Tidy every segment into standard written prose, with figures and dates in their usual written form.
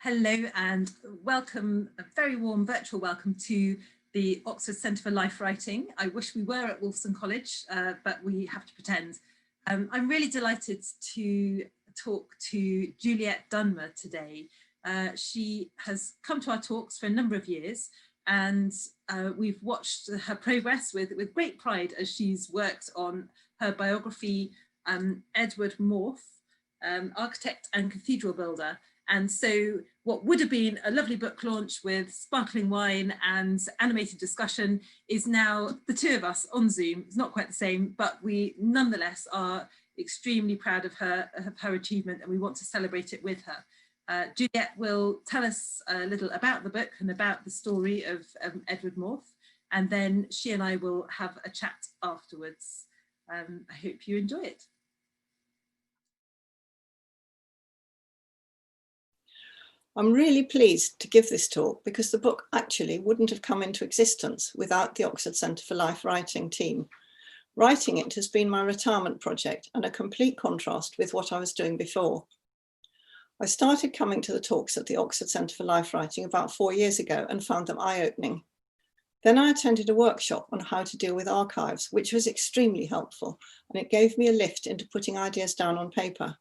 Hello and welcome, a very warm virtual welcome to the Oxford Centre for Life Writing. I wish we were at Wolfson College, but we have to pretend. I'm really delighted to talk to Juliet Dunmur today. She has come to our talks for a number of years, and we've watched her progress with great pride as she's worked on her biography, Edward Maufe, architect and cathedral builder. And so what would have been a lovely book launch with sparkling wine and animated discussion is now the two of us on Zoom. It's not quite the same, but we nonetheless are extremely proud of her achievement, and we want to celebrate it with her. Juliet will tell us a little about the book and about the story of Edward Maufe, and then she and I will have a chat afterwards. I hope you enjoy it. I'm really pleased to give this talk because the book actually wouldn't have come into existence without the Oxford Centre for Life Writing team. Writing it has been my retirement project and a complete contrast with what I was doing before. I started coming to the talks at the Oxford Centre for Life Writing about 4 years ago and found them eye-opening. Then I attended a workshop on how to deal with archives, which was extremely helpful, and it gave me a lift into putting ideas down on paper.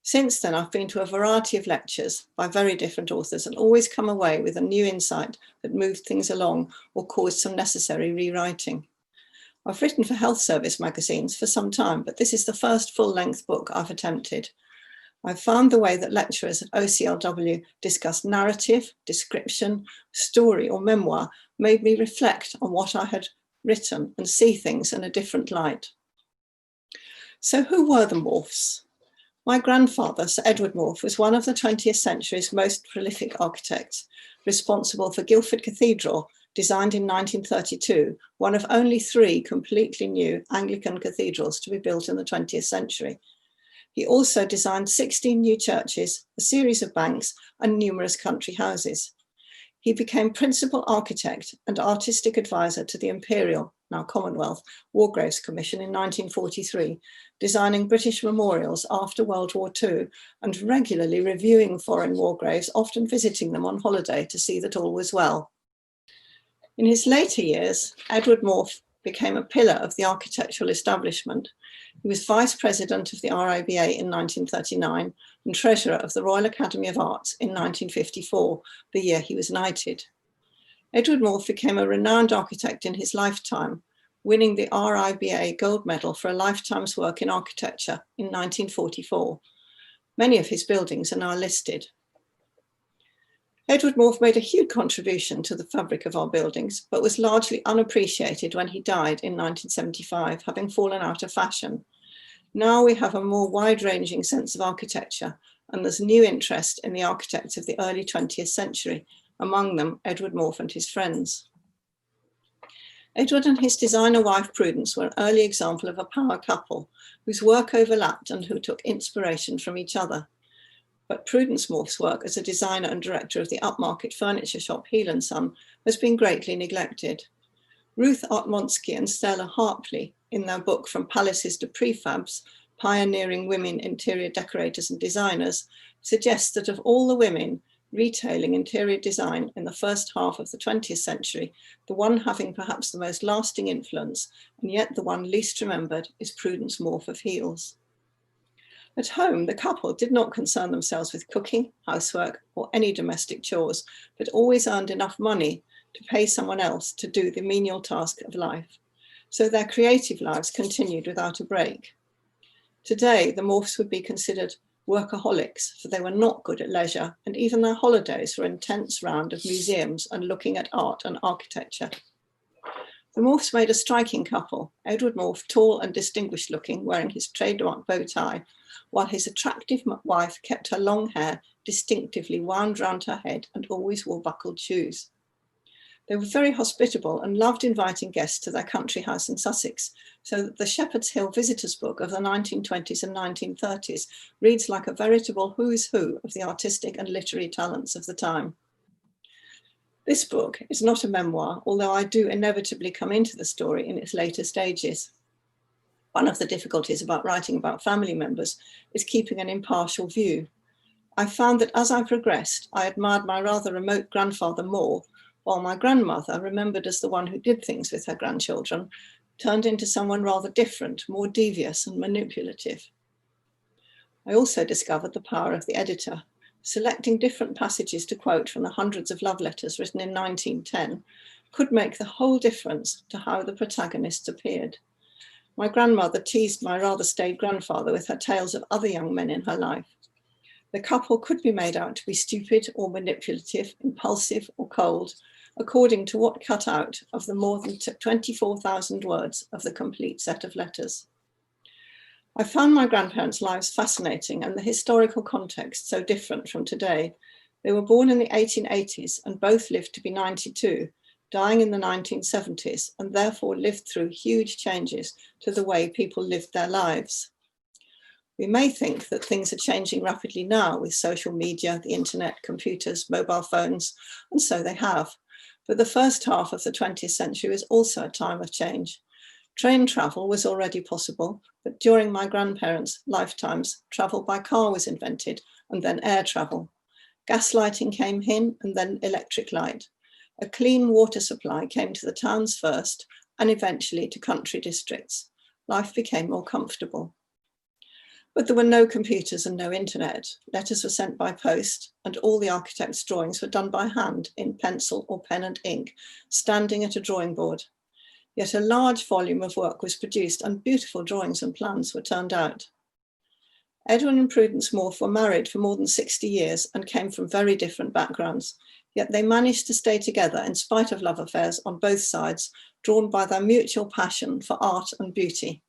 Since then, I've been to a variety of lectures by very different authors and always come away with a new insight that moved things along or caused some necessary rewriting. I've written for health service magazines for some time, but this is the first full-length book I've attempted. I've found the way that lecturers at OCLW discuss narrative, description, story or memoir made me reflect on what I had written and see things in a different light. So who were the Maufes? My grandfather, Sir Edward Maufe, was one of the 20th century's most prolific architects, responsible for Guildford Cathedral, designed in 1932, one of only 3 completely new Anglican cathedrals to be built in the 20th century. He also designed 16 new churches, a series of banks, and numerous country houses. He became principal architect and artistic advisor to the Imperial, now Commonwealth, War Graves Commission in 1943, designing British memorials after World War II and regularly reviewing foreign war graves, often visiting them on holiday to see that all was well. In his later years, Edward Maufe became a pillar of the architectural establishment. He was vice president of the RIBA in 1939 and treasurer of the Royal Academy of Arts in 1954, the year he was knighted. Edward Maufe became a renowned architect in his lifetime, winning the RIBA Gold Medal for a lifetime's work in architecture in 1944. Many of his buildings are now listed. Edward Maufe made a huge contribution to the fabric of our buildings, but was largely unappreciated when he died in 1975, having fallen out of fashion. Now we have a more wide-ranging sense of architecture, and there's new interest in the architects of the early 20th century, among them Edward Maufe and his friends. Edward and his designer wife Prudence were an early example of a power couple whose work overlapped and who took inspiration from each other. But Prudence Maufe's work as a designer and director of the upmarket furniture shop Heel & Son has been greatly neglected. Ruth Artmonsky and Stella Harpley, in their book From Palaces to Prefabs, Pioneering Women Interior Decorators and Designers, suggest that of all the women retailing interior design in the first half of the 20th century, the one having perhaps the most lasting influence, and yet the one least remembered, is Prudence Maufe of Heels. At home, the couple did not concern themselves with cooking, housework, or any domestic chores, but always earned enough money to pay someone else to do the menial task of life. So their creative lives continued without a break. Today, the Maufes would be considered workaholics, for they were not good at leisure, and even their holidays were an intense round of museums and looking at art and architecture. The Maufes made a striking couple, Edward Maufe, tall and distinguished looking, wearing his trademark bow tie, while his attractive wife kept her long hair distinctively wound round her head and always wore buckled shoes. They were very hospitable and loved inviting guests to their country house in Sussex, so that the Shepherd's Hill Visitors Book of the 1920s and 1930s reads like a veritable who's who of the artistic and literary talents of the time. This book is not a memoir, although I do inevitably come into the story in its later stages. One of the difficulties about writing about family members is keeping an impartial view. I found that as I progressed, I admired my rather remote grandfather more, while my grandmother, remembered as the one who did things with her grandchildren, turned into someone rather different, more devious and manipulative. I also discovered the power of the editor. Selecting different passages to quote from the hundreds of love letters written in 1910 could make the whole difference to how the protagonists appeared. My grandmother teased my rather staid grandfather with her tales of other young men in her life. The couple could be made out to be stupid or manipulative, impulsive or cold, according to what cut out of the more than 24,000 words of the complete set of letters. I found my grandparents' lives fascinating and the historical context so different from today. They were born in the 1880s and both lived to be 92, dying in the 1970s, and therefore lived through huge changes to the way people lived their lives. We may think that things are changing rapidly now with social media, the internet, computers, mobile phones, and so they have. But the first half of the 20th century was also a time of change. Train travel was already possible, but during my grandparents' lifetimes, travel by car was invented and then air travel. Gas lighting came in and then electric light. A clean water supply came to the towns first and eventually to country districts. Life became more comfortable. But there were no computers and no internet. Letters were sent by post and all the architect's drawings were done by hand in pencil or pen and ink, standing at a drawing board. Yet a large volume of work was produced and beautiful drawings and plans were turned out. Edward and Prudence Maufe were married for more than 60 years and came from very different backgrounds, yet they managed to stay together in spite of love affairs on both sides, drawn by their mutual passion for art and beauty.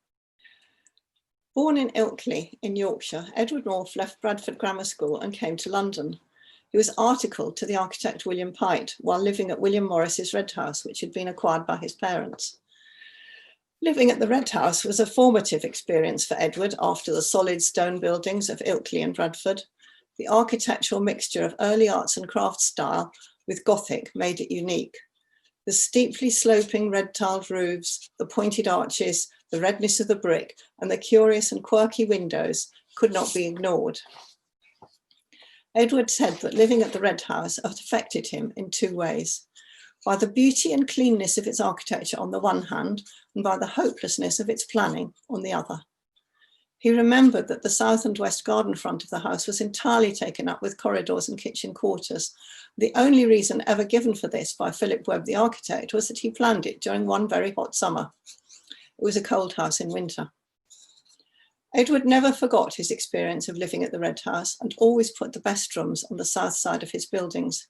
Born in Ilkley in Yorkshire, Edward Maufe left Bradford Grammar School and came to London. He was articled to the architect William Pite while living at William Morris's Red House, which had been acquired by his parents. Living at the Red House was a formative experience for Edward after the solid stone buildings of Ilkley and Bradford. The architectural mixture of early arts and crafts style with Gothic made it unique. The steeply sloping red-tiled roofs, the pointed arches, the redness of the brick, and the curious and quirky windows could not be ignored. Edward said that living at the Red House affected him in two ways: by the beauty and cleanness of its architecture on the one hand, and by the hopelessness of its planning on the other. He remembered that the south and west garden front of the house was entirely taken up with corridors and kitchen quarters. The only reason ever given for this by Philip Webb, the architect, was that he planned it during one very hot summer. It was a cold house in winter. Edward never forgot his experience of living at the Red House and always put the best rooms on the south side of his buildings.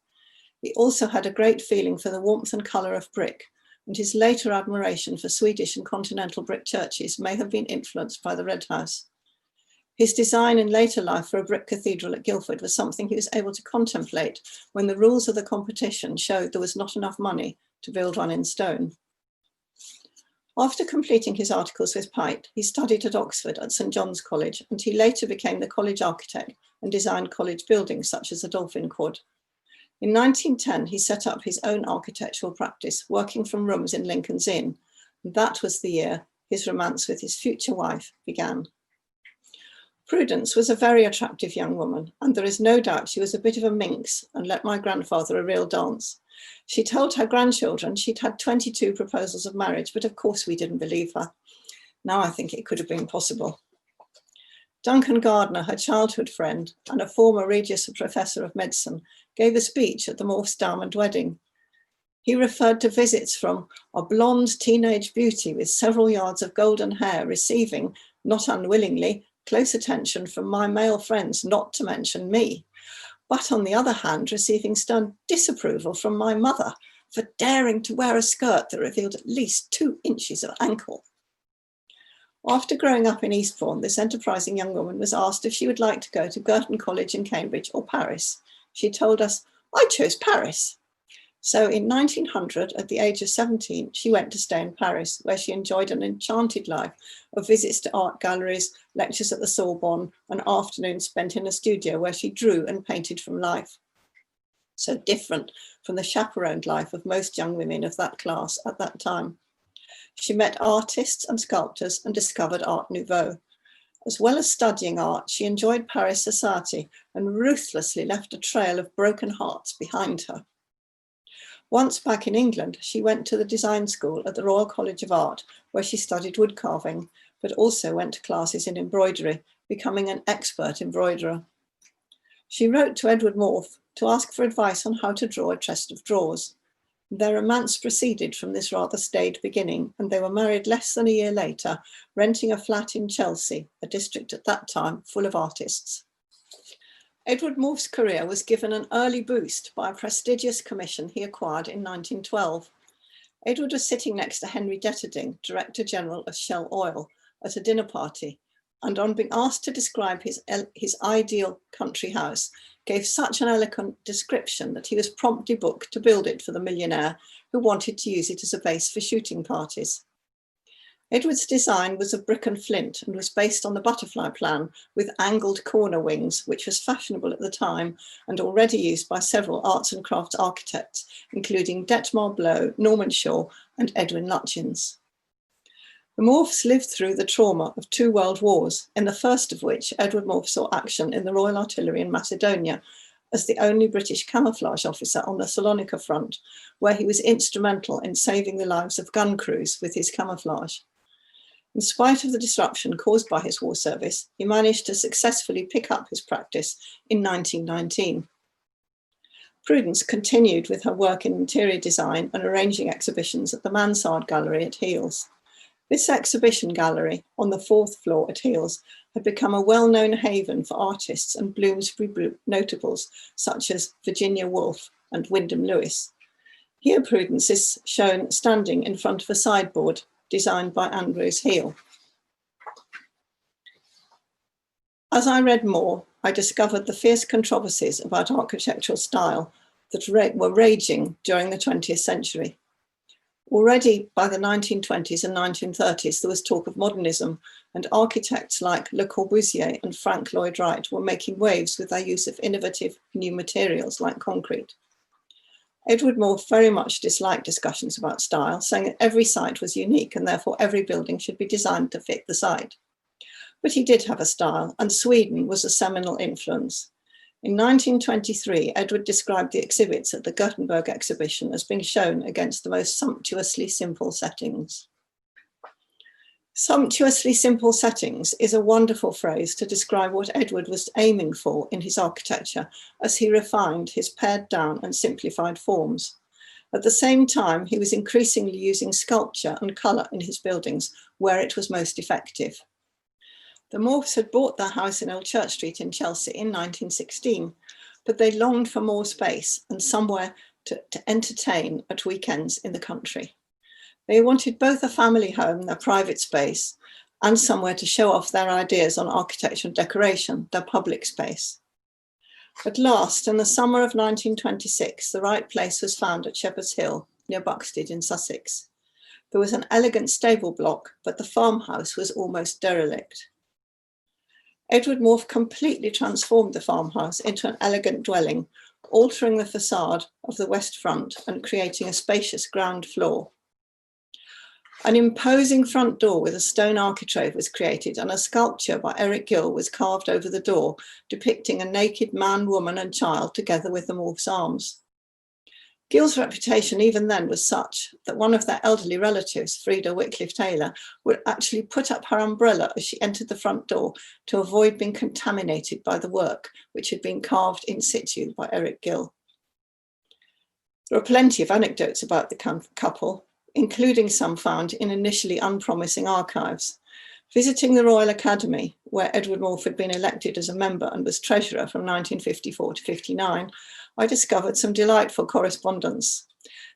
He also had a great feeling for the warmth and colour of brick, and his later admiration for Swedish and continental brick churches may have been influenced by the Red House. His design in later life for a brick cathedral at Guildford was something he was able to contemplate when the rules of the competition showed there was not enough money to build one in stone. After completing his articles with Pite, he studied at Oxford at St John's College, and he later became the college architect and designed college buildings such as the Dolphin Quad. In 1910, he set up his own architectural practice, working from rooms in Lincoln's Inn, and that was the year his romance with his future wife began. Prudence was a very attractive young woman, and there is no doubt she was a bit of a minx and let my grandfather a real dance. She told her grandchildren she'd had 22 proposals of marriage, but of course we didn't believe her. Now I think it could have been possible. Duncan Gardner, her childhood friend and a former Regius Professor of Medicine, gave a speech at the Morph's Diamond wedding. He referred to visits from a blonde teenage beauty with several yards of golden hair receiving, not unwillingly, close attention from my male friends, not to mention me, but on the other hand, receiving stern disapproval from my mother for daring to wear a skirt that revealed at least 2 inches of ankle. After growing up in Eastbourne, this enterprising young woman was asked if she would like to go to Girton College in Cambridge or Paris. She told us, "I chose Paris." So in 1900, at the age of 17, she went to stay in Paris, where she enjoyed an enchanted life of visits to art galleries, lectures at the Sorbonne, and afternoons spent in a studio where she drew and painted from life. So different from the chaperoned life of most young women of that class at that time. She met artists and sculptors and discovered Art Nouveau. As well as studying art, she enjoyed Paris society and ruthlessly left a trail of broken hearts behind her. Once back in England, she went to the design school at the Royal College of Art, where she studied wood carving, but also went to classes in embroidery, becoming an expert embroiderer. She wrote to Edward Maufe to ask for advice on how to draw a chest of drawers. Their romance proceeded from this rather staid beginning, and they were married less than a year later, renting a flat in Chelsea, a district at that time full of artists. Edward Maufe's career was given an early boost by a prestigious commission he acquired in 1912. Edward was sitting next to Henry Detterding, Director General of Shell Oil, at a dinner party, and on being asked to describe his ideal country house, gave such an eloquent description that he was promptly booked to build it for the millionaire who wanted to use it as a base for shooting parties. Edward's design was of brick and flint and was based on the butterfly plan with angled corner wings, which was fashionable at the time and already used by several arts and crafts architects, including Detmar Blow, Norman Shaw, and Edwin Lutyens. The Maufes lived through the trauma of 2 world wars, in the first of which Edward Maufe saw action in the Royal Artillery in Macedonia as the only British camouflage officer on the Salonika front, where he was instrumental in saving the lives of gun crews with his camouflage. In spite of the disruption caused by his war service, he managed to successfully pick up his practice in 1919. Prudence continued with her work in interior design and arranging exhibitions at the Mansard Gallery at Heels. This exhibition gallery on the 4th floor at Heels had become a well-known haven for artists and Bloomsbury notables such as Virginia Woolf and Wyndham Lewis. Here Prudence is shown standing in front of a sideboard designed by Ambrose Heel. As I read more, I discovered the fierce controversies about architectural style that were raging during the 20th century. Already by the 1920s and 1930s, there was talk of modernism, and architects like Le Corbusier and Frank Lloyd Wright were making waves with their use of innovative new materials like concrete. Edward Maufe very much disliked discussions about style, saying that every site was unique and therefore every building should be designed to fit the site. But he did have a style, and Sweden was a seminal influence. In 1923, Edward described the exhibits at the Gothenburg exhibition as being shown against the most sumptuously simple settings. Sumptuously simple settings is a wonderful phrase to describe what Edward was aiming for in his architecture as he refined his pared down and simplified forms. At the same time, he was increasingly using sculpture and colour in his buildings where it was most effective. The Maufes had bought their house in Old Church Street in Chelsea in 1916, but they longed for more space and somewhere to entertain at weekends in the country. They wanted both a family home, their private space, and somewhere to show off their ideas on architecture and decoration, their public space. At last, in the summer of 1926, the right place was found at Shepherd's Hill, near Buxted in Sussex. There was an elegant stable block, but the farmhouse was almost derelict. Edward Maufe completely transformed the farmhouse into an elegant dwelling, altering the facade of the west front and creating a spacious ground floor. An imposing front door with a stone architrave was created, and a sculpture by Eric Gill was carved over the door, depicting a naked man, woman and child together with the Maufe's arms. Gill's reputation even then was such that one of their elderly relatives, Frida Wycliffe Taylor, would actually put up her umbrella as she entered the front door to avoid being contaminated by the work, which had been carved in situ by Eric Gill. There are plenty of anecdotes about the couple, including some found in initially unpromising archives. Visiting the Royal Academy, where Edward Maufe had been elected as a member and was treasurer from 1954 to 59, I discovered some delightful correspondence.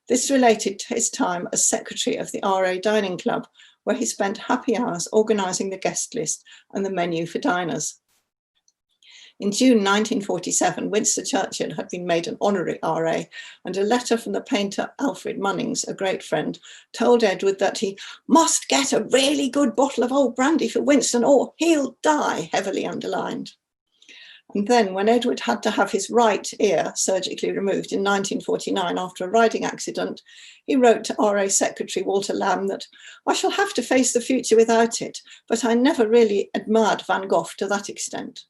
This related to his time as secretary of the RA Dining Club, where he spent happy hours organising the guest list and the menu for diners. In June 1947, Winston Churchill had been made an honorary RA, and a letter from the painter Alfred Munnings, a great friend, told Edward that he must get a really good bottle of old brandy for Winston or he'll die, heavily underlined. And then when Edward had to have his right ear surgically removed in 1949 after a riding accident, he wrote to RA Secretary Walter Lamb that "I shall have to face the future without it, but I never really admired Van Gogh to that extent."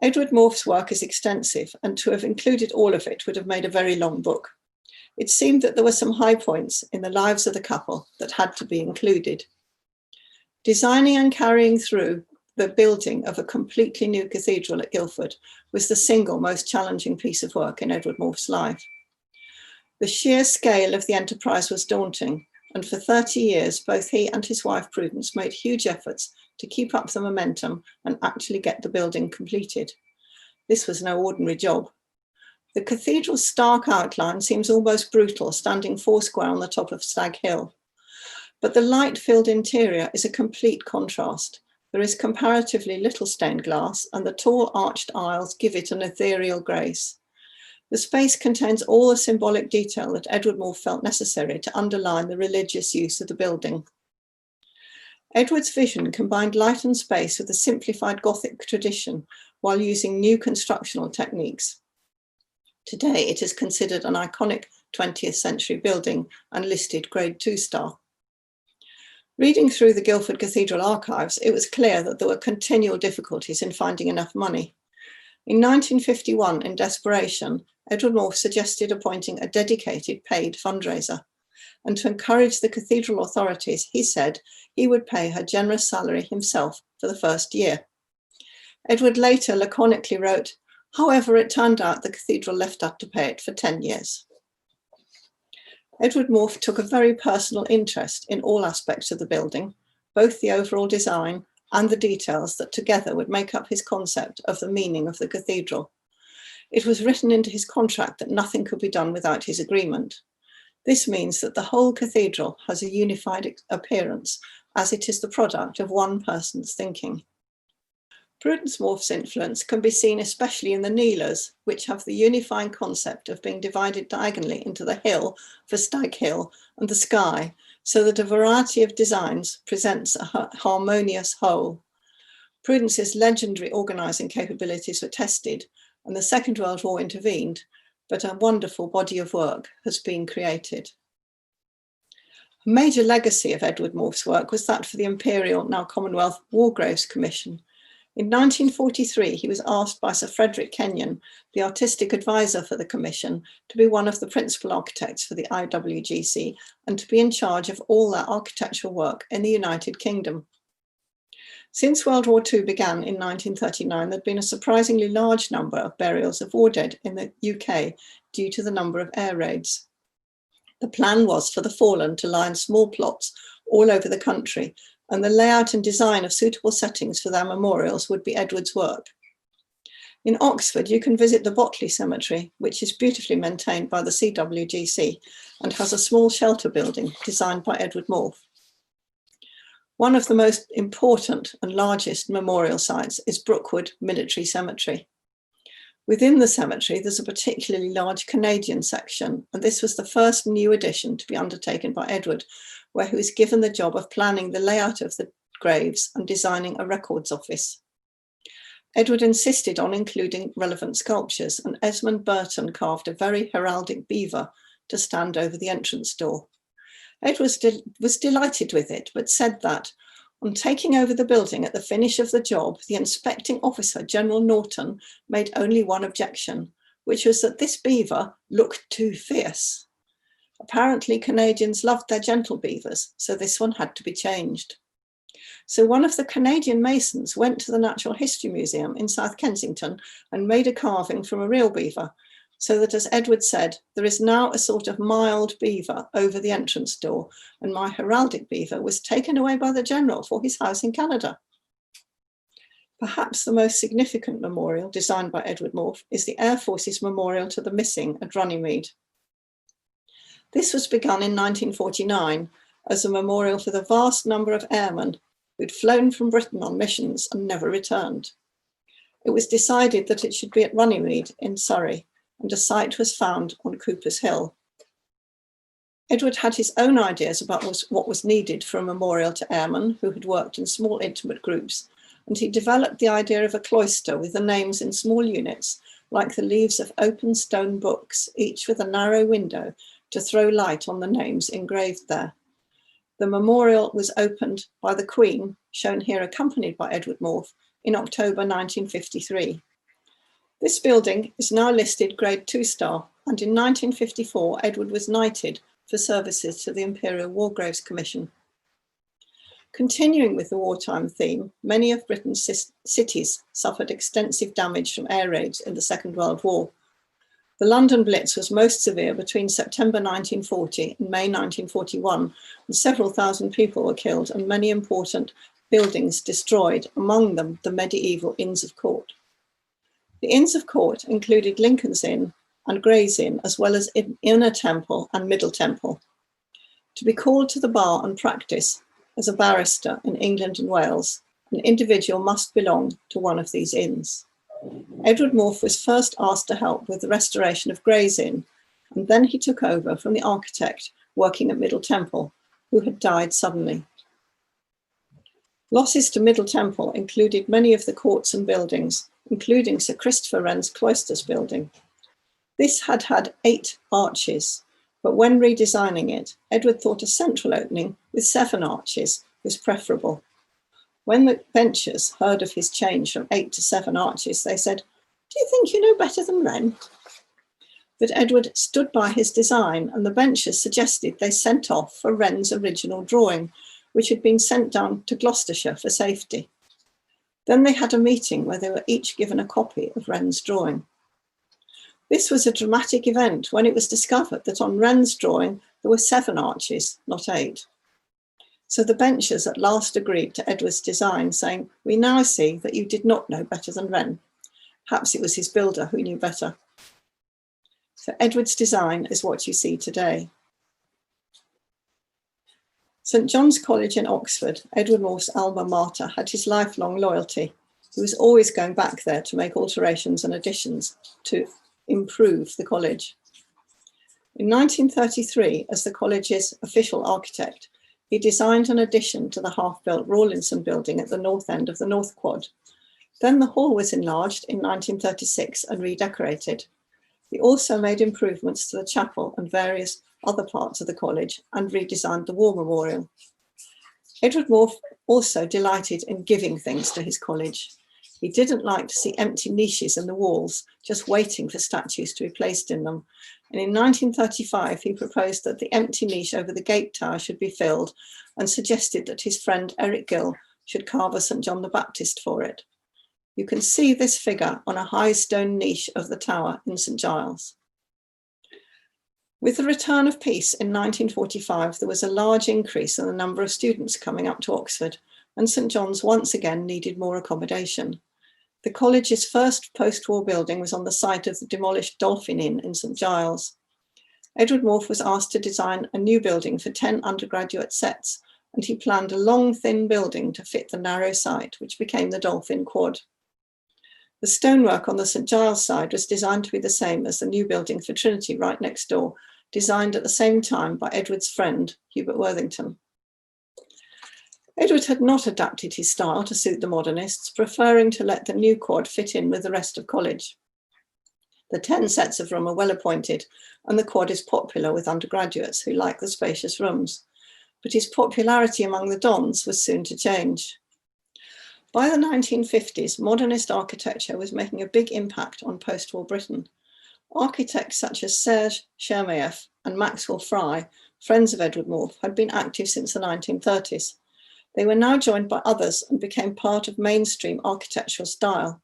Edward Maufe's work is extensive, and to have included all of it would have made a very long book. It seemed that there were some high points in the lives of the couple that had to be included. Designing and carrying through the building of a completely new cathedral at Guildford was the single most challenging piece of work in Edward Maufe's life. The sheer scale of the enterprise was daunting, and for 30 years, both he and his wife Prudence made huge efforts to keep up the momentum and actually get the building completed. This was no ordinary job. The cathedral's stark outline seems almost brutal, standing foursquare on the top of Stag Hill. But the light-filled interior is a complete contrast. There is comparatively little stained glass, and the tall arched aisles give it an ethereal grace. The space contains all the symbolic detail that Edward Maufe felt necessary to underline the religious use of the building. Edward's vision combined light and space with a simplified Gothic tradition while using new constructional techniques. Today, it is considered an iconic 20th century building and listed Grade 2 star. Reading through the Guildford Cathedral archives, it was clear that there were continual difficulties in finding enough money. In 1951, in desperation, Edward Maufe suggested appointing a dedicated paid fundraiser. And to encourage the cathedral authorities, he said he would pay her generous salary himself for the first year. Edward later laconically wrote, "However, it turned out the cathedral left out to pay it for 10 years. Edward Maufe took a very personal interest in all aspects of the building, both the overall design and the details that together would make up his concept of the meaning of the cathedral. It was written into his contract that nothing could be done without his agreement. This means that the whole cathedral has a unified appearance, as it is the product of one person's thinking. Prudence Maufe's influence can be seen especially in the kneelers, which have the unifying concept of being divided diagonally into the hill for Stag Hill and the sky, so that a variety of designs presents a harmonious whole. Prudence's legendary organising capabilities were tested, and the Second World War intervened, but a wonderful body of work has been created. A major legacy of Edward Maufe's work was that for the Imperial, now Commonwealth, War Graves Commission. In 1943, he was asked by Sir Frederick Kenyon, the artistic advisor for the commission, to be one of the principal architects for the IWGC and to be in charge of all their architectural work in the United Kingdom. Since World War II began in 1939, there'd been a surprisingly large number of burials of war dead in the UK due to the number of air raids. The plan was for the fallen to lie in small plots all over the country, and the layout and design of suitable settings for their memorials would be Edward's work. In Oxford, you can visit the Botley Cemetery, which is beautifully maintained by the CWGC and has a small shelter building designed by Edward Maufe. One of the most important and largest memorial sites is Brookwood Military Cemetery. Within the cemetery, there's a particularly large Canadian section, and this was the first new addition to be undertaken by Edward, where he was given the job of planning the layout of the graves and designing a records office. Edward insisted on including relevant sculptures, and Esmond Burton carved a very heraldic beaver to stand over the entrance door. Edward was delighted with it, but said that on taking over the building at the finish of the job, the inspecting officer, General Norton, made only one objection, which was that this beaver looked too fierce. Apparently, Canadians loved their gentle beavers, so this one had to be changed. So one of the Canadian masons went to the Natural History Museum in South Kensington and made a carving from a real beaver, so that, as Edward said, there is now a sort of mild beaver over the entrance door, and my heraldic beaver was taken away by the General for his house in Canada. Perhaps the most significant memorial designed by Edward Maufe is the Air Force's Memorial to the Missing at Runnymede. This was begun in 1949 as a memorial for the vast number of airmen who'd flown from Britain on missions and never returned. It was decided that it should be at Runnymede in Surrey, and a site was found on Cooper's Hill. Edward had his own ideas about what was needed for a memorial to airmen who had worked in small intimate groups and he developed the idea of a cloister with the names in small units, like the leaves of open stone books, each with a narrow window to throw light on the names engraved there. The memorial was opened by the Queen, shown here accompanied by Edward Maufe, in October 1953. This building is now listed Grade 2-star, and in 1954, Edward was knighted for services to the Imperial War Graves Commission. Continuing with the wartime theme, many of Britain's cities suffered extensive damage from air raids in the Second World War. The London Blitz was most severe between September 1940 and May 1941, and several thousand people were killed and many important buildings destroyed, among them the medieval Inns of Court. The Inns of Court included Lincoln's Inn and Gray's Inn, as well as Inner Temple and Middle Temple. To be called to the bar and practice as a barrister in England and Wales, an individual must belong to one of these inns. Edward Maufe was first asked to help with the restoration of Gray's Inn, and then he took over from the architect working at Middle Temple, who had died suddenly. Losses to Middle Temple included many of the courts and buildings, including Sir Christopher Wren's Cloisters building. This had had 8 arches, but when redesigning it, Edward thought a central opening with 7 arches was preferable. When the benchers heard of his change from 8 to 7 arches, they said, "Do you think you know better than Wren?" But Edward stood by his design, and the benchers suggested they sent off for Wren's original drawing, which had been sent down to Gloucestershire for safety. Then they had a meeting where they were each given a copy of Wren's drawing. This was a dramatic event when it was discovered that on Wren's drawing there were 7 arches, not 8. So the benchers at last agreed to Edward's design, saying, "We now see that you did not know better than Wren." Perhaps it was his builder who knew better. So Edward's design is what you see today. St John's College in Oxford, Edward Maufe's alma mater, had his lifelong loyalty. He was always going back there to make alterations and additions to improve the college. In 1933, as the college's official architect, he designed an addition to the half-built Rawlinson building at the north end of the North Quad. Then the hall was enlarged in 1936 and redecorated. He also made improvements to the chapel and various other parts of the college and redesigned the War Memorial. Edward Maufe also delighted in giving things to his college. He didn't like to see empty niches in the walls, just waiting for statues to be placed in them. And in 1935, he proposed that the empty niche over the gate tower should be filled and suggested that his friend Eric Gill should carve a St John the Baptist for it. You can see this figure on a high stone niche of the tower in St Giles. With the return of peace in 1945, there was a large increase in the number of students coming up to Oxford, and St John's once again needed more accommodation. The college's first post-war building was on the site of the demolished Dolphin Inn in St Giles. Edward Maufe was asked to design a new building for 10 undergraduate sets, and he planned a long, thin building to fit the narrow site, which became the Dolphin Quad. The stonework on the St Giles side was designed to be the same as the new building for Trinity right next door, designed at the same time by Edward's friend, Hubert Worthington. Edward had not adapted his style to suit the modernists, preferring to let the new quad fit in with the rest of college. The 10 sets of room are well appointed, and the quad is popular with undergraduates who like the spacious rooms. But his popularity among the dons was soon to change. By the 1950s, modernist architecture was making a big impact on post-war Britain. Architects such as Serge Chermayeff and Maxwell Fry, friends of Edward Maufe, had been active since the 1930s. They were now joined by others and became part of mainstream architectural style.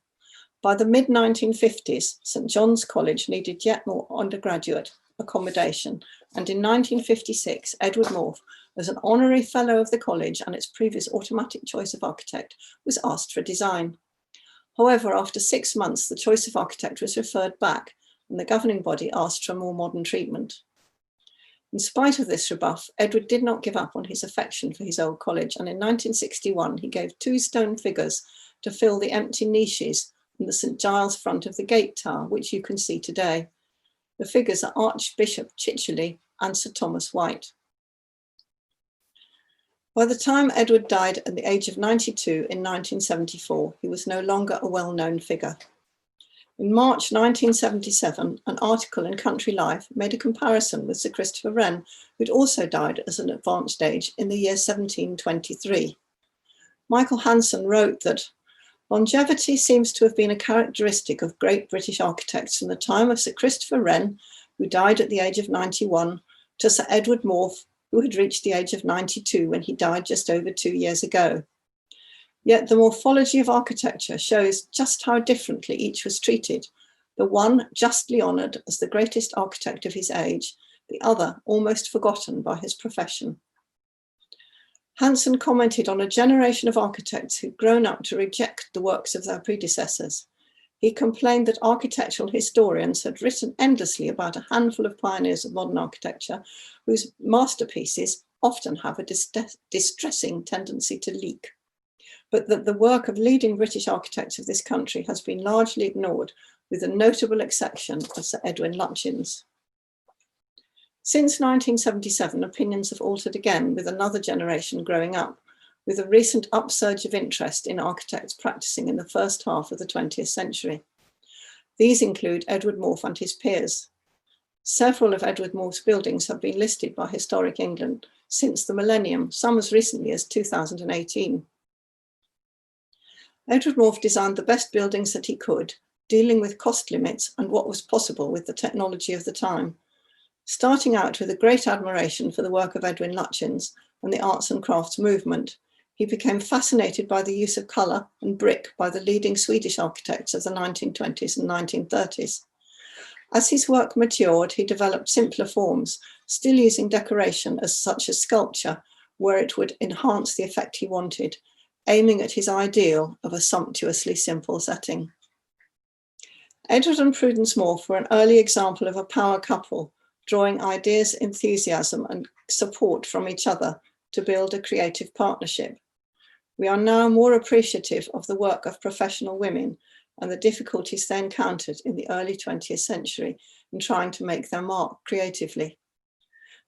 By the mid-1950s, St John's College needed yet more undergraduate accommodation, and in 1956, Edward Maufe, as an honorary fellow of the college and its previous automatic choice of architect, was asked for design. However, after 6 months, the choice of architect was referred back, and the governing body asked for a more modern treatment. In spite of this rebuff, Edward did not give up on his affection for his old college, and in 1961 he gave 2 stone figures to fill the empty niches in the St Giles front of the gate tower, which you can see today. The figures are Archbishop Chichely and Sir Thomas White. By the time Edward died at the age of 92 in 1974, he was no longer a well-known figure. In March 1977, an article in Country Life made a comparison with Sir Christopher Wren, who'd also died at an advanced age in the year 1723. Michael Hanson wrote that longevity seems to have been a characteristic of great British architects from the time of Sir Christopher Wren, who died at the age of 91, to Sir Edward Maufe, who had reached the age of 92 when he died just over 2 years ago. Yet the morphology of architecture shows just how differently each was treated, the one justly honoured as the greatest architect of his age, the other almost forgotten by his profession. Hanson commented on a generation of architects who'd grown up to reject the works of their predecessors. He complained that architectural historians had written endlessly about a handful of pioneers of modern architecture whose masterpieces often have a distressing tendency to leak, but that the work of leading British architects of this country has been largely ignored, with a notable exception of Sir Edwin Lutyens. Since 1977, opinions have altered again, with another generation growing up, with a recent upsurge of interest in architects practicing in the first half of the 20th century. These include Edward Maufe and his peers. Several of Edward Maufe's buildings have been listed by Historic England since the millennium, some as recently as 2018. Edward Maufe designed the best buildings that he could, dealing with cost limits and what was possible with the technology of the time. Starting out with a great admiration for the work of Edwin Lutyens and the arts and crafts movement, he became fascinated by the use of colour and brick by the leading Swedish architects of the 1920s and 1930s. As his work matured, he developed simpler forms, still using decoration such as sculpture, where it would enhance the effect he wanted, aiming at his ideal of a sumptuously simple setting. Edward and Prudence Maufe were an early example of a power couple, drawing ideas, enthusiasm, and support from each other to build a creative partnership. We are now more appreciative of the work of professional women and the difficulties they encountered in the early 20th century in trying to make their mark creatively.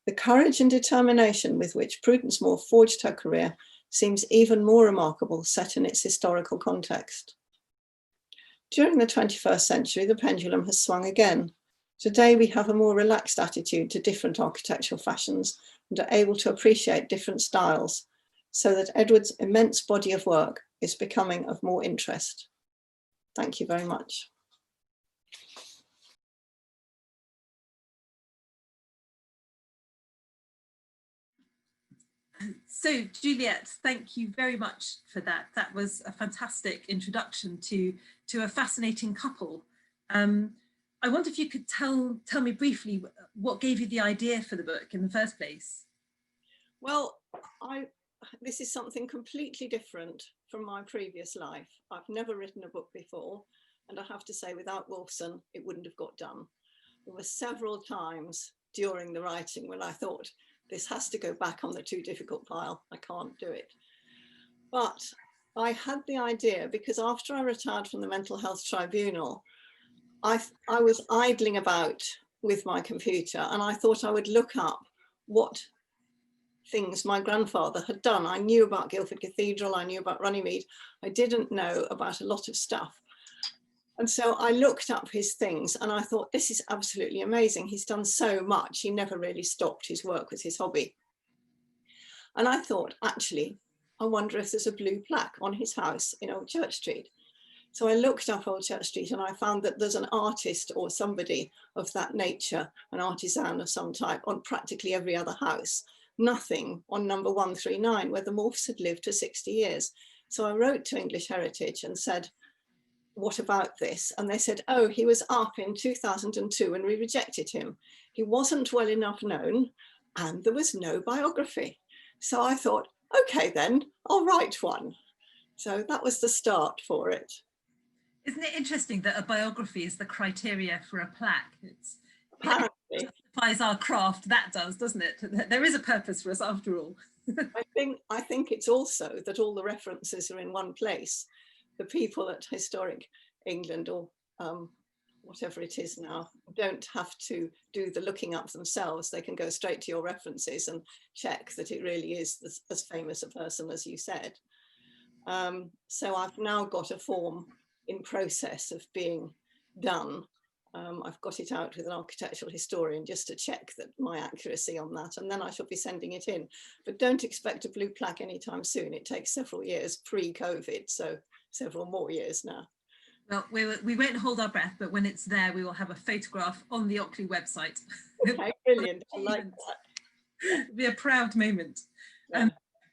The courage and determination with which Prudence Maufe forged her career seems even more remarkable set in its historical context. During the 21st century, the pendulum has swung again. Today, we have a more relaxed attitude to different architectural fashions and are able to appreciate different styles, so that Edward's immense body of work is becoming of more interest. Thank you very much. So, Juliet, thank you very much for that. That was a fantastic introduction to a fascinating couple. I wonder if you could tell me briefly what gave you the idea for the book in the first place. Well, this is something completely different from my previous life. I've never written a book before, and I have to say, without Wolfson, it wouldn't have got done. There were several times during the writing when I thought, this has to go back on the too difficult pile. I can't do it. But I had the idea because after I retired from the Mental Health Tribunal, I was idling about with my computer, and I thought I would look up what things my grandfather had done. I knew about Guildford Cathedral, I knew about Runnymede. I didn't know about a lot of stuff. And so I looked up his things and I thought, this is absolutely amazing. He's done so much. He never really stopped. His work was his hobby. And I thought, actually, I wonder if there's a blue plaque on his house in Old Church Street. So I looked up Old Church Street and I found that there's an artist or somebody of that nature, an artisan of some type, on practically every other house. Nothing on number 139, where the Maufes had lived for 60 years. So I wrote to English Heritage and said, what about this? And they said, oh, he was up in 2002 and we rejected him. He wasn't well enough known and there was no biography. So I thought, okay, then I'll write one. So that was the start for it. Isn't it interesting that a biography is the criteria for a plaque? Apparently. It justifies our craft, that does, doesn't it? There is a purpose for us after all. I think it's also that all the references are in one place. The people at Historic England or whatever it is now, don't have to do the looking up themselves. They can go straight to your references and check that it really is as famous a person as you said. So I've now got a form in process of being done. I've got it out with an architectural historian just to check that my accuracy on that, and then I shall be sending it in. But don't expect a blue plaque anytime soon. It takes several years pre-COVID, so several more years now. Well, we won't hold our breath, but when it's there, we will have a photograph on the Ockley website. Okay, brilliant. I like that. Yeah. It'll be a proud moment. Yeah.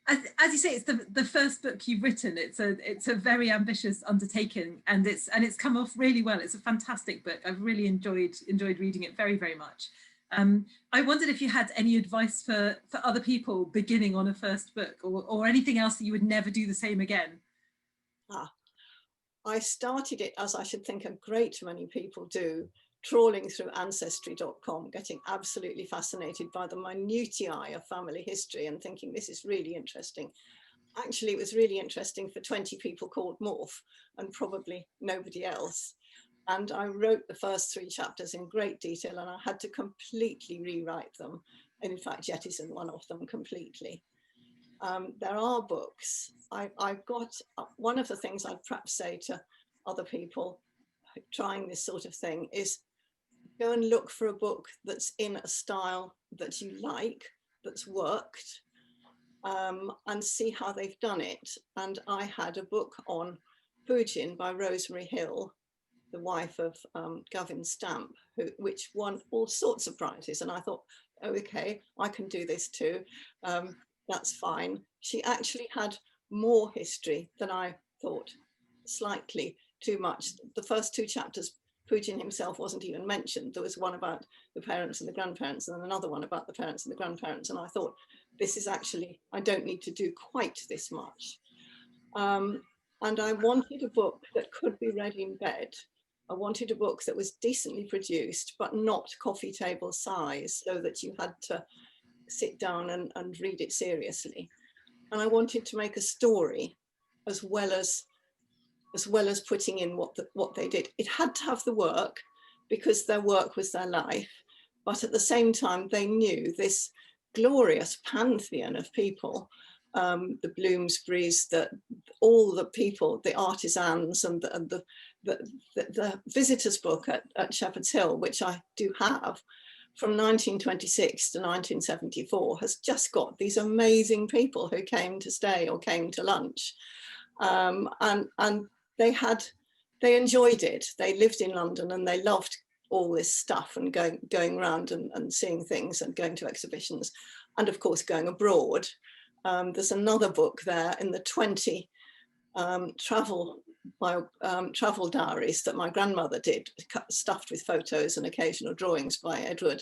As you say, it's the first book you've written. It's a very ambitious undertaking, and it's come off really well. It's a fantastic book. I've really enjoyed reading it very, very much. I wondered if you had any advice for other people beginning on a first book, or anything else that you would never do the same again. I started it, as I should think a great many people do, trawling through ancestry.com, getting absolutely fascinated by the minutiae of family history and thinking this is really interesting. Actually, it was really interesting for 20 people called Maufe and probably nobody else. And I wrote the first 3 chapters in great detail, and I had to completely rewrite them. And in fact, jettison one of them completely. There are books. I've got one of the things I'd perhaps say to other people trying this sort of thing is go and look for a book that's in a style that you like, that's worked, and see how they've done it. And I had a book on Pugin by Rosemary Hill, the wife of Gavin Stamp, which won all sorts of prizes. And I thought, oh, okay, I can do this too. That's fine. She actually had more history than I thought, slightly too much. The first 2 chapters, Pugin himself wasn't even mentioned. There was one about the parents and the grandparents, and then another one about the parents and the grandparents. And I thought, this is actually, I don't need to do quite this much. And I wanted a book that could be read in bed. I wanted a book that was decently produced, but not coffee table size, so that you had to sit down and read it seriously. And I wanted to make a story as well as putting in what they did. It had to have the work, because their work was their life, but at the same time they knew this glorious pantheon of people, the Bloomsburys, all the people, the artisans, and the visitors book at Shepherd's Hill, which I do have, from 1926 to 1974, has just got these amazing people who came to stay or came to lunch, and they enjoyed it. They lived in London and they loved all this stuff and going around and seeing things and going to exhibitions, and of course going abroad. There's another book there in the 20 travel diaries that my grandmother did, stuffed with photos and occasional drawings by Edward,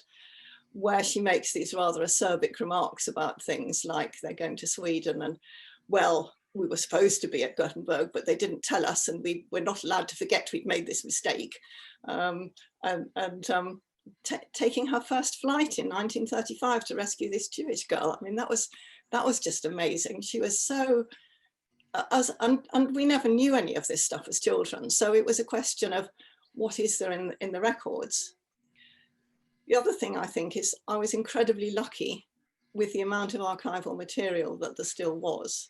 where she makes these rather acerbic remarks about things like they're going to Sweden and, well, we were supposed to be at Gothenburg, but they didn't tell us, and we were not allowed to forget we'd made this mistake. Taking her first flight in 1935 to rescue this Jewish girl. I mean, that was just amazing. She was so, and we never knew any of this stuff as children. So it was a question of what is there in the records. The other thing I think is I was incredibly lucky with the amount of archival material that there still was.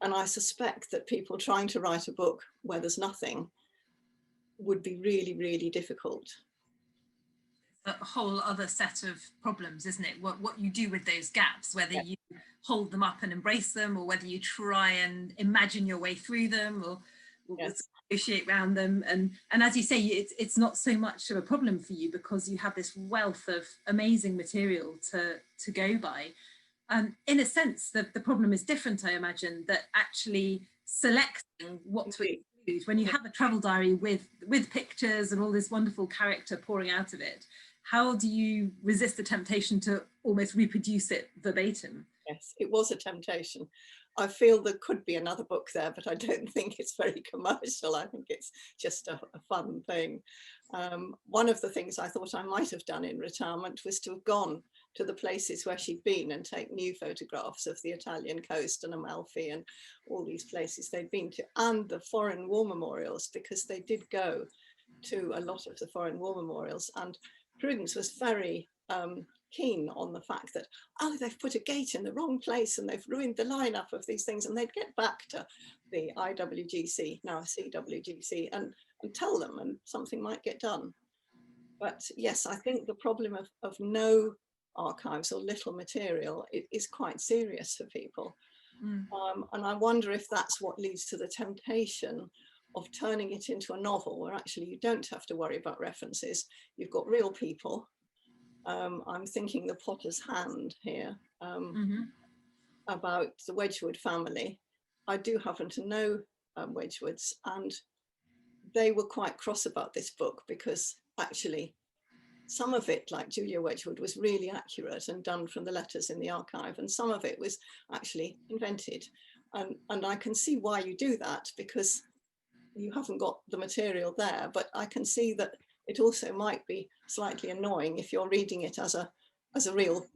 And I suspect that people trying to write a book where there's nothing would be really, really difficult. A whole other set of problems, isn't it? What you do with those gaps, whether you hold them up and embrace them, or whether you try and imagine your way through them, or negotiate around them. And as you say, it's not so much of a problem for you because you have this wealth of amazing material to go by. In a sense, the problem is different, I imagine, that actually selecting what to include. When you have a travel diary with pictures and all this wonderful character pouring out of it, how do you resist the temptation to almost reproduce it verbatim? Yes, it was a temptation. I feel there could be another book there, but I don't think it's very commercial. I think it's just a fun thing. One of the things I thought I might have done in retirement was to have gone to the places where she'd been and take new photographs of the Italian coast and Amalfi and all these places they'd been to, and the foreign war memorials, because they did go to a lot of the foreign war memorials, and Prudence was very keen on the fact that, oh, they've put a gate in the wrong place and they've ruined the lineup of these things, and they'd get back to the IWGC, now CWGC, and tell them, and something might get done. But yes, I think the problem of no archives or little material is quite serious for people. And I wonder if that's what leads to the temptation of turning it into a novel, where actually you don't have to worry about references. You've got real people. I'm thinking The Potter's Hand here, about the Wedgwood family. I do happen to know Wedgwoods, and they were quite cross about this book because actually some of it, like Julia Wedgwood, was really accurate and done from the letters in the archive, and some of it was actually invented. And I can see why you do that, because you haven't got the material there, but I can see that it also might be slightly annoying if you're reading it as a real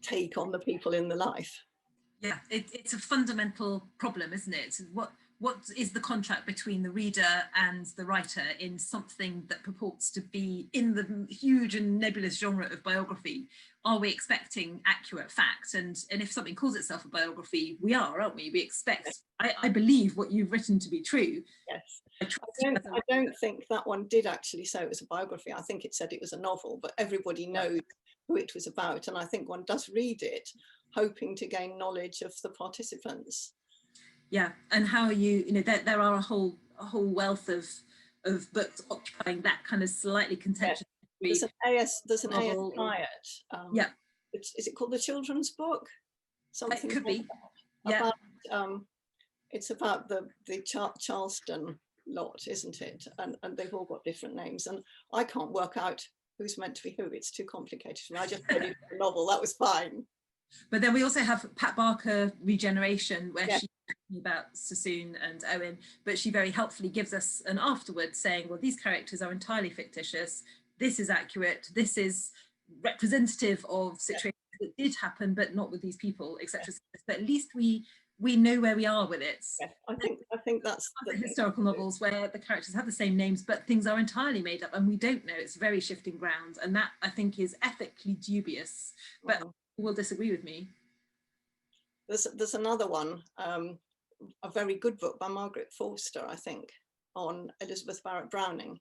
take on the people in the life. Yeah, it's a fundamental problem, isn't it? What is the contract between the reader and the writer in something that purports to be in the huge and nebulous genre of biography? Are we expecting accurate fact? And if something calls itself a biography, we are, aren't we? We expect, I believe what you've written to be true. Yes. I don't think that one did actually say it was a biography. I think it said it was a novel, but everybody knows who it was about. And I think one does read it hoping to gain knowledge of the participants. Yeah, and how are you, there are a whole wealth of books occupying that kind of slightly contentious. There's an A.S. Hyatt. Yeah. Is it called The Children's Book? Something it could be. About, it's about the Charleston lot, isn't it? And they've all got different names, and I can't work out who's meant to be who. It's too complicated for me. I just read it in a novel. That was fine. But then we also have Pat Barker, Regeneration, where she's talking about Sassoon and Owen, but she very helpfully gives us an afterward saying, well, these characters are entirely fictitious. This is accurate. This is representative of situations that did happen, but not with these people, etc. But at least we know where we are with it. I think that's the historical novels where the characters have the same names, but things are entirely made up and we don't know. It's very shifting ground, and that I think is ethically dubious. But will disagree with me. There's another one, a very good book by Margaret Forster, I think, on Elizabeth Barrett Browning,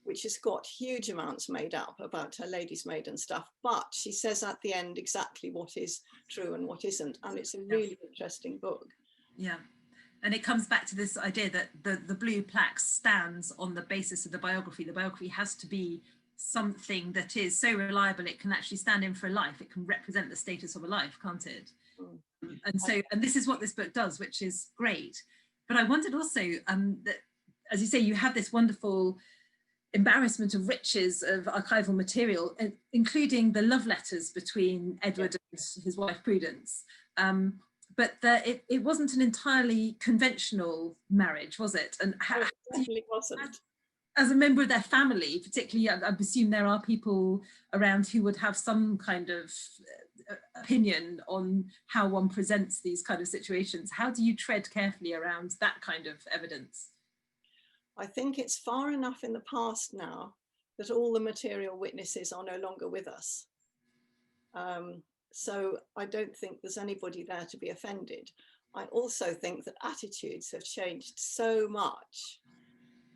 which has got huge amounts made up about her lady's maid and stuff, but she says at the end exactly what is true and what isn't, and it's a really interesting book. Yeah, and it comes back to this idea that the blue plaque stands on the basis of the biography. The biography has to be something that is so reliable it can actually stand in for a life. It can represent the status of a life, can't it? And this is what this book does, which is great. But I wondered also that, as you say, you have this wonderful embarrassment of riches of archival material, including the love letters between Edward and his wife Prudence. But it wasn't an entirely conventional marriage, was it? And how it definitely wasn't. As a member of their family, particularly, I presume there are people around who would have some kind of opinion on how one presents these kind of situations. How do you tread carefully around that kind of evidence? I think it's far enough in the past now that all the material witnesses are no longer with us. So I don't think there's anybody there to be offended. I also think that attitudes have changed so much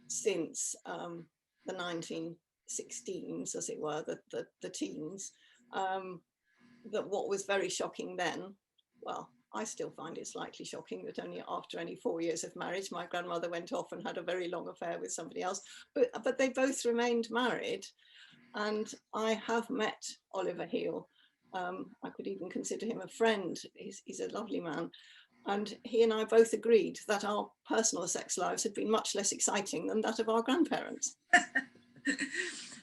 since the 1916s, as it were, the teens, that what was very shocking then, well, I still find it slightly shocking that after only 4 years of marriage, my grandmother went off and had a very long affair with somebody else, but they both remained married. And I have met Oliver Heal. I could even consider him a friend. He's a lovely man. And he and I both agreed that our personal sex lives had been much less exciting than that of our grandparents.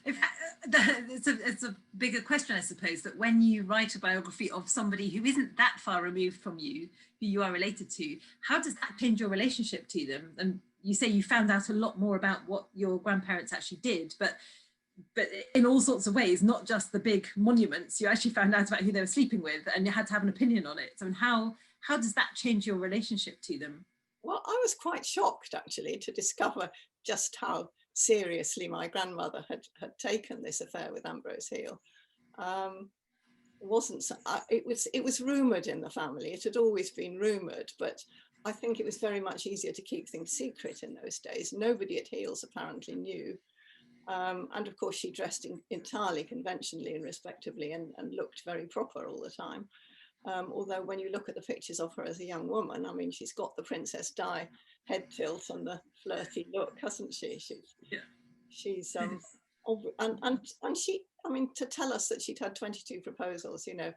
It's a bigger question, I suppose, that when you write a biography of somebody who isn't that far removed from you, who you are related to, how does that change your relationship to them? And you say you found out a lot more about what your grandparents actually did, but in all sorts of ways, not just the big monuments. You actually found out about who they were sleeping with, and you had to have an opinion on it. So how does that change your relationship to them? Well, I was quite shocked actually to discover just how seriously my grandmother had taken this affair with Ambrose Heel. It was rumoured in the family. It had always been rumoured, but I think it was very much easier to keep things secret in those days. Nobody at Heel's apparently knew. And of course, she dressed entirely conventionally and respectably and looked very proper all the time. Although when you look at the pictures of her as a young woman, I mean, she's got the Princess Di head tilt and the flirty look, hasn't she? She's and she, I mean, to tell us that she'd had 22 proposals, you know,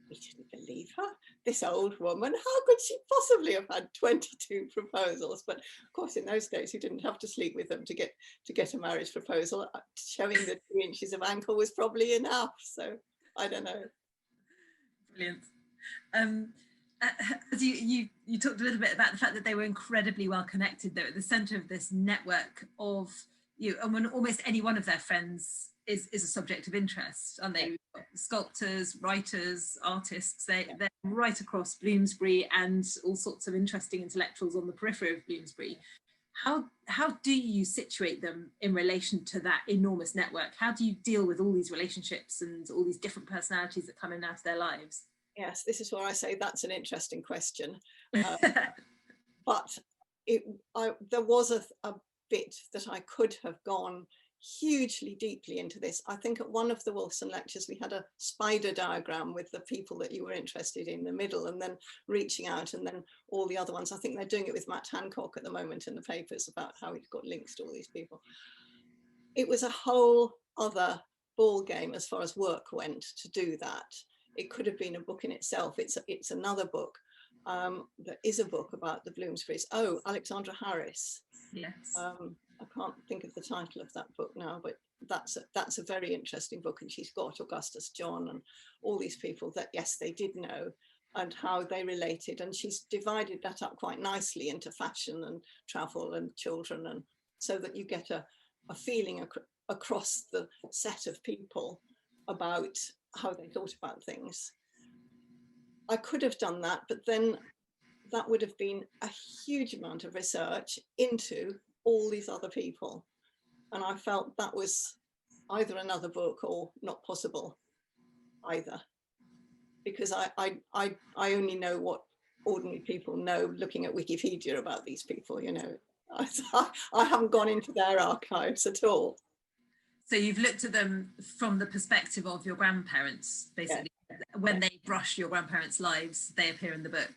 we didn't believe her. This old woman, how could she possibly have had 22 proposals? But of course, in those days, you didn't have to sleep with them to get a marriage proposal. Showing the 2 inches of ankle was probably enough. So I don't know. Brilliant. As you talked a little bit about the fact that they were incredibly well connected. They're at the centre of this network of and when almost any one of their friends is a subject of interest, aren't they? Sculptors, writers, artists, they're right across Bloomsbury, and all sorts of interesting intellectuals on the periphery of Bloomsbury. How do you situate them in relation to that enormous network? How do you deal with all these relationships and all these different personalities that come in and out of their lives? Yes, this is where I say that's an interesting question. But there was a bit that I could have gone hugely deeply into this. I think at one of the Wolfson lectures, we had a spider diagram with the people that you were interested in the middle, and then reaching out, and then all the other ones. I think they're doing it with Matt Hancock at the moment in the papers about how he's got links to all these people. It was a whole other ball game as far as work went to do that. It could have been a book in itself. It's another book. There is a book about the Bloomsburys. Oh, Alexandra Harris. Yes. I can't think of the title of that book now, but that's a very interesting book, and she's got Augustus John and all these people that, yes, they did know and how they related, and she's divided that up quite nicely into fashion and travel and children, and so that you get a feeling across the set of people about how they thought about things. I could have done that, but then that would have been a huge amount of research into all these other people. And I felt that was either another book or not possible either. Because I only know what ordinary people know looking at Wikipedia about these people, you know. I haven't gone into their archives at all. So you've looked at them from the perspective of your grandparents, basically. Yeah. When they brush your grandparents' lives, they appear in the book.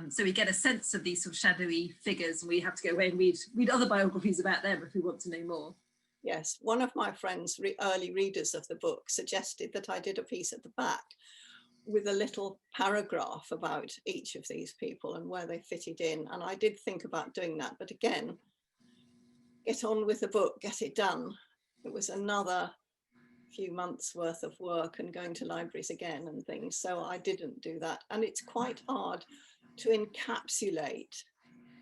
So we get a sense of these sort of shadowy figures, and we have to go away and read other biographies about them if we want to know more. Yes, one of my friends, early readers of the book, suggested that I did a piece at the back with a little paragraph about each of these people and where they fitted in. And I did think about doing that, but again, get on with the book, get it done. It was another few months worth of work and going to libraries again and things. So I didn't do that. And it's quite hard to encapsulate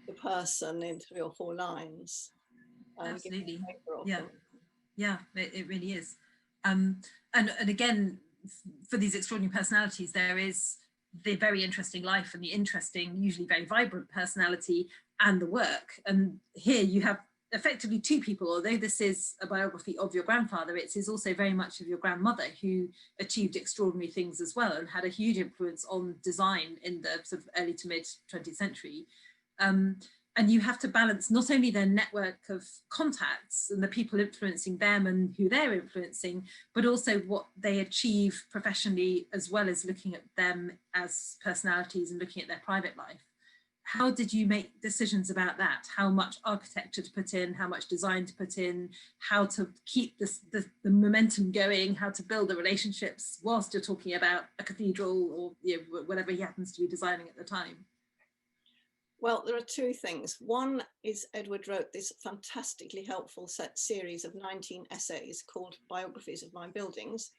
the person in 3 or 4 lines. Absolutely. Yeah, it really is. And again, for these extraordinary personalities, there is the very interesting life and the interesting, usually very vibrant personality and the work. And here you have effectively 2 people, although this is a biography of your grandfather, it is also very much of your grandmother, who achieved extraordinary things as well and had a huge influence on design in the sort of early to mid 20th century. And you have to balance not only their network of contacts and the people influencing them and who they're influencing, but also what they achieve professionally, as well as looking at them as personalities and looking at their private life. How did you make decisions about that? How much architecture to put in, how much design to put in, how to keep the momentum going, how to build the relationships whilst you're talking about a cathedral or whatever he happens to be designing at the time? Well, there are 2 things. One is Edward wrote this fantastically helpful series of 19 essays called Biographies of My Buildings.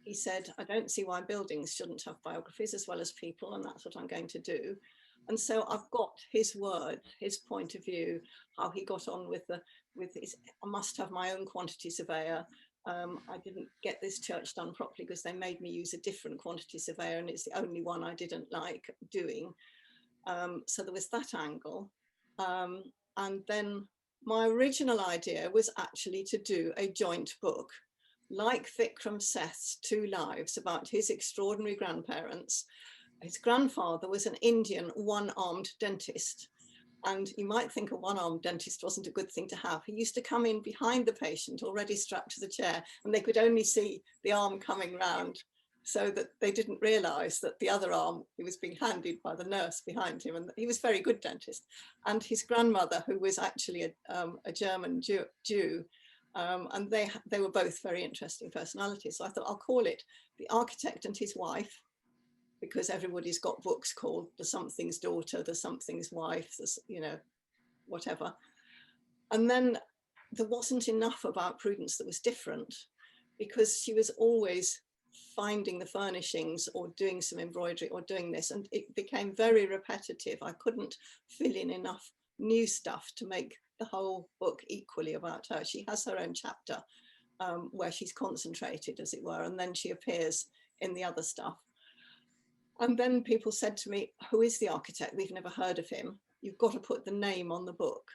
He said, I don't see why buildings shouldn't have biographies as well as people, and that's what I'm going to do. And so I've got his word, his point of view, how he got on with his, I must have my own quantity surveyor. I didn't get this church done properly because they made me use a different quantity surveyor, and it's the only one I didn't like doing. So there was that angle. And then my original idea was actually to do a joint book, like Vikram Seth's Two Lives, about his extraordinary grandparents. His grandfather was an Indian one-armed dentist. And you might think a one-armed dentist wasn't a good thing to have. He used to come in behind the patient, already strapped to the chair, and they could only see the arm coming round, so that they didn't realize that the other arm, he was being handed by the nurse behind him. And he was a very good dentist. And his grandmother, who was actually a German Jew, and they were both very interesting personalities. So I thought I'll call it The Architect and His Wife, because everybody's got books called The Something's Daughter, The Something's Wife, whatever. And then there wasn't enough about Prudence that was different, because she was always finding the furnishings or doing some embroidery or doing this, and it became very repetitive. I couldn't fill in enough new stuff to make the whole book equally about her. She has her own chapter where she's concentrated, as it were, and then she appears in the other stuff. And then people said to me, who is the architect? We've never heard of him. You've got to put the name on the book.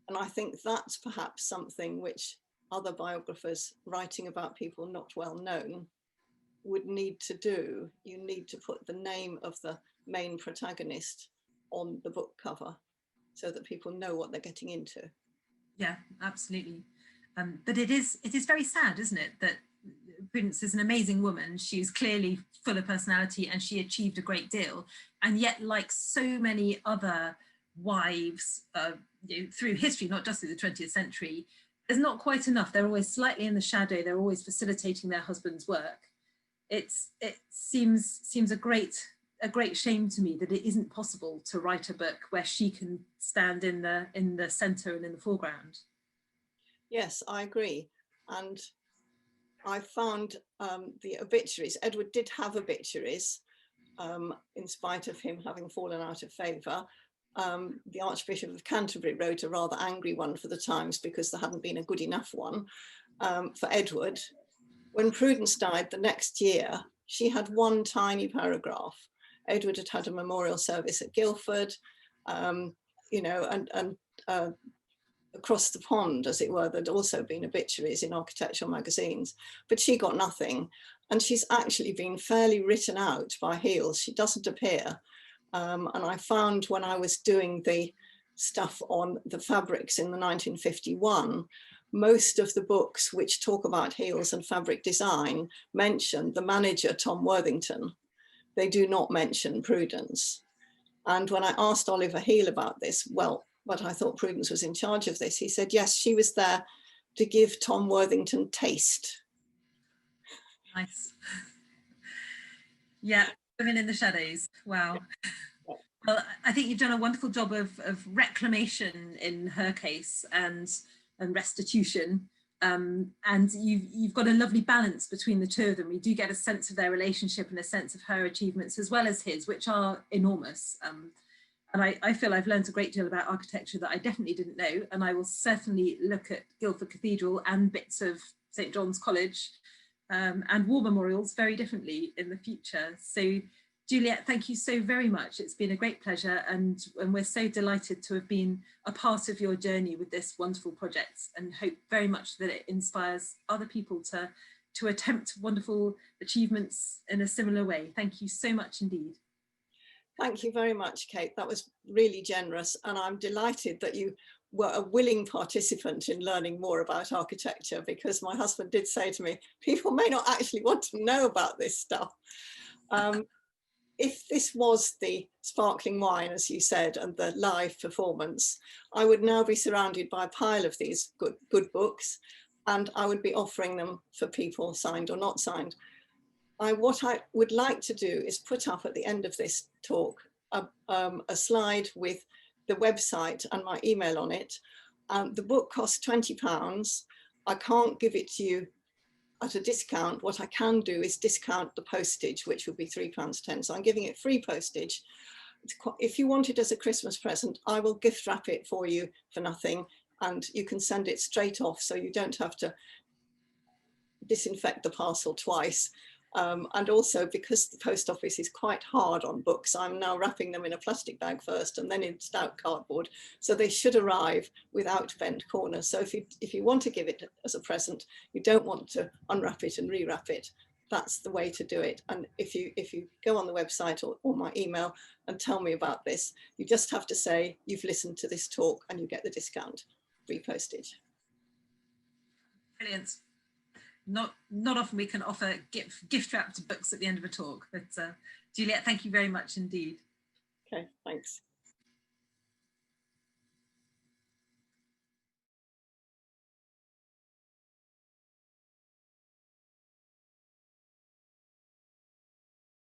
And I think that's perhaps something which other biographers writing about people not well known would need to do. You need to put the name of the main protagonist on the book cover so that people know what they're getting into. Yeah, absolutely. But it is very sad, isn't it, that Prudence is an amazing woman. She's clearly full of personality and she achieved a great deal. And yet, like so many other wives through history, not just through the 20th century, there's not quite enough. They're always slightly in the shadow. They're always facilitating their husband's work. It seems a great shame to me that it isn't possible to write a book where she can stand in the centre and in the foreground. Yes, I agree. And I found the obituaries. Edward did have obituaries, in spite of him having fallen out of favour. The Archbishop of Canterbury wrote a rather angry one for the Times because there hadn't been a good enough one for Edward. When Prudence died the next year, she had one tiny paragraph. Edward had had a memorial service at Guildford, you know, and across the pond, as it were, there'd also been obituaries in architectural magazines, but she got nothing. And she's actually been fairly written out by Heels. She doesn't appear. And I found when I was doing the stuff on the fabrics in the 1951, most of the books which talk about Heels and fabric design mention the manager, Tom Worthington. They do not mention Prudence. And when I asked Oliver Heel about this, well, but I thought Prudence was in charge of this, he said, yes, she was there to give Tom Worthington taste. Nice. Yeah, women in the shadows. Wow. Well, I think you've done a wonderful job of reclamation in her case and restitution. And you've got a lovely balance between the two of them. We do get a sense of their relationship and a sense of her achievements as well as his, which are enormous. And I feel I've learned a great deal about architecture that I definitely didn't know. And I will certainly look at Guildford Cathedral and bits of St. John's College and war memorials very differently in the future. So Juliet, thank you so very much. It's been a great pleasure, and we're so delighted to have been a part of your journey with this wonderful project, and hope very much that it inspires other people to attempt wonderful achievements in a similar way. Thank you so much indeed. Thank you very much, Kate. That was really generous, and I'm delighted that you were a willing participant in learning more about architecture, because my husband did say to me, people may not actually want to know about this stuff. If this was the sparkling wine, as you said, and the live performance, I would now be surrounded by a pile of these good books, and I would be offering them for people, signed or not signed. What I would like to do is put up at the end of this talk a slide with the website and my email on it. The book costs £20. I can't give it to you at a discount. What I can do is discount the postage, which would be £3.10. So I'm giving it free postage. If you want it as a Christmas present, I will gift wrap it for you for nothing, and you can send it straight off, so you don't have to disinfect the parcel twice. And also because the post office is quite hard on books, I'm now wrapping them in a plastic bag first and then in stout cardboard. So they should arrive without bent corners. So if you want to give it as a present, you don't want to unwrap it and rewrap it. That's the way to do it. And if you go on the website or my email and tell me about this, you just have to say you've listened to this talk and you get the discount, free postage. Brilliant. Not often we can offer gift wrapped books at the end of a talk, but Juliet, thank you very much indeed. Okay, thanks.